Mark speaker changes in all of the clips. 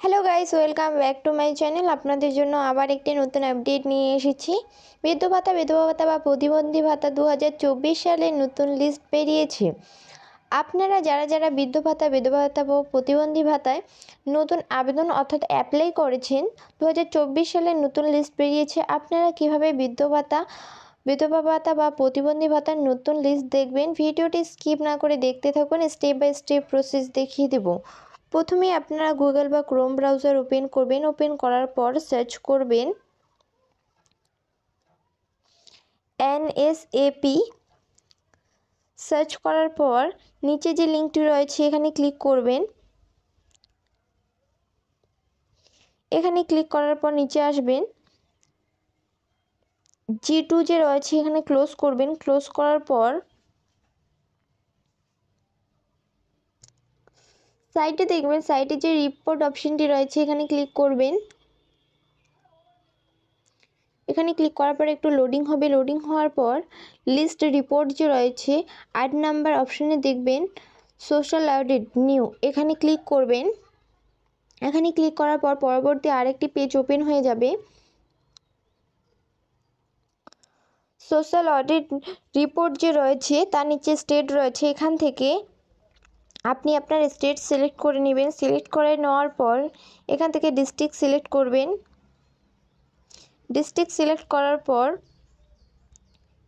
Speaker 1: Hello guys, welcome back to my channel. আপনাদের জন্য আবার একটি নতুন আপডেট নিয়ে এসেছি। বৃদ্ধ ভাতা, বিধবা ভাতা বা প্রতিবন্ধী ভাতা 2024 সালের নতুন লিস্ট বেরিয়েছে। আপনারা যারা যারা বৃদ্ধ ভাতা, বিধবা ভাতা বা প্রতিবন্ধী ভাতায় নতুন আবেদন অর্থাৎ অ্যাপ্লাই করেছেন, 2024 সালের নতুন লিস্ট বেরিয়েছে। আপনারা কিভাবে বৃদ্ধ ভাতা, বিধবা ভাতা বা প্রতিবন্ধী ভাতার নতুন লিস্ট দেখবেন, ভিডিওটি স্কিপ না করে দেখতে থাকুন। স্টেপ বাই স্টেপ প্রসেস দেখিয়ে দেব। প্রথমে আপনারা গুগল বা ক্রোম ব্রাউজার ওপেন করবেন। ওপেন করার পর সার্চ করবেন NSAP। সার্চ করার পর নিচে যে লিঙ্কটি রয়েছে এখানে ক্লিক করবেন। এখানে ক্লিক করার পর নিচে আসবেন, G2 যে রয়েছে এখানে ক্লোজ করবেন। ক্লোজ করার পর সাইটে দেখবেন, সাইটে যে রিপোর্ট অপশনটি রয়েছে এখানে ক্লিক করবেন। এখানে ক্লিক করার পর একটু লোডিং হবে। লোডিং হওয়ার পর লিস্ট রিপোর্ট যে রয়েছে 8 নাম্বার অপশনে দেখবেন সোশ্যাল অডিট নিউ, এখানে ক্লিক করবেন। এখানে ক্লিক করার পর পরবর্তী আরেকটি পেজ ওপেন হয়ে যাবে। সোশ্যাল অডিট রিপোর্ট যে রয়েছে তার নিচে স্টেট রয়েছে, এখান থেকে আপনি আপনার স্টেট সিলেক্ট করে নেবেন। সিলেক্ট করে নেওয়ার পর এখান থেকে ডিস্ট্রিক্ট সিলেক্ট করবেন। ডিস্ট্রিক্ট সিলেক্ট করার পর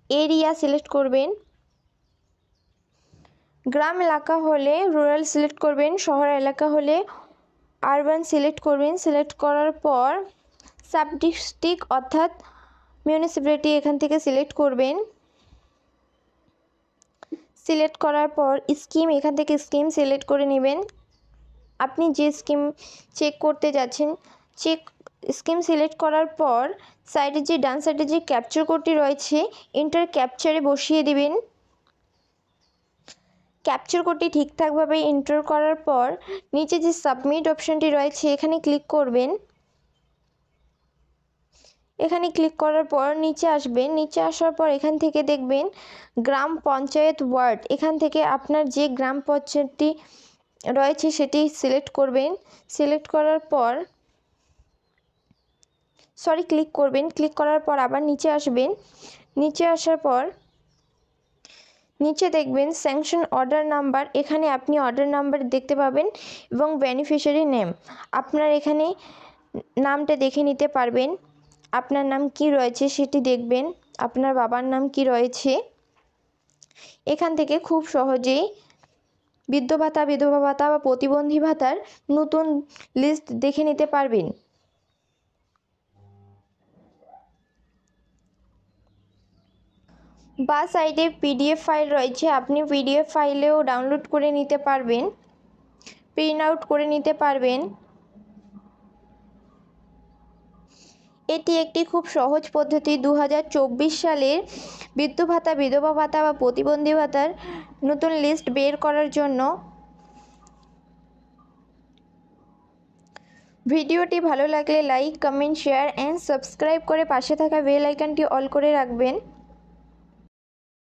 Speaker 1: এরিয়া সিলেক্ট করবেন। গ্রাম এলাকা হলে রুরাল সিলেক্ট করবেন, শহর এলাকা হলে আরবান সিলেক্ট করবেন। সিলেক্ট করার পর সাব ডিস্ট্রিক্ট অর্থাৎ মিউনিসিপ্যালিটি এখান থেকে সিলেক্ট করবেন। সিলেক্ট করার পর স্কিম, এখান থেকে স্কিম সিলেক্ট করে নেবেন। আপনি যে স্কিম চেক করতে যাচ্ছেন, স্কিম সিলেক্ট করার পর সাইডে যে ডান সাইডে যে ক্যাপচার কোডটি রয়েছে এন্টার ক্যাপচারে বসিয়ে দিবেন। ক্যাপচার কোডটি ঠিকঠাকভাবে এন্টার করার পর নিচে যে সাবমিট অপশনটি রয়েছে এখানে ক্লিক করবেন। এখানে ক্লিক করার পর নিচে আসবেন। নিচে আসার পর এখান থেকে দেখবেন গ্রাম পঞ্চায়েত ওয়ার্ড, এখান থেকে আপনার যে গ্রাম পঞ্চায়েতটি রয়েছে সেটি সিলেক্ট করবেন। সিলেক্ট করার পর ক্লিক করবেন। ক্লিক করার পর আবার নিচে আসবেন। নিচে আসার পর নিচে দেখবেন স্যাংশন অর্ডার নাম্বার, এখানে আপনি অর্ডার নাম্বার দেখতে পাবেন এবং বেনিফিশিয়ারি নেম, আপনার এখানে নামটা দেখে নিতে পারবেন। আপনার নাম কি রয়েছে সেটি দেখবেন, আপনার বাবার নাম কি রয়েছে। এখান থেকে খুব সহজেই বৃদ্ধ ভাতা, বিধবা ভাতা বা প্রতিবন্ধী ভাতার নতুন লিস্ট দেখে নিতে পারবেন। বা সাইডে PDF ফাইল রয়েছে, আপনি PDF ফাইলেও ডাউনলোড করে নিতে পারবেন, প্রিন্ট আউট করে নিতে পারবেন। এটি একটি খুব সহজ পদ্ধতি 2024 সালের বৃদ্ধ ভাতা, বিধবা ভাতা বা প্রতিবন্ধী ভাতার নতুন লিস্ট বের করার জন্য। ভিডিওটি ভালো লাগলে like, comment, share and subscribe করে পাশে থাকা বেল আইকনটি অল করে রাখবেন।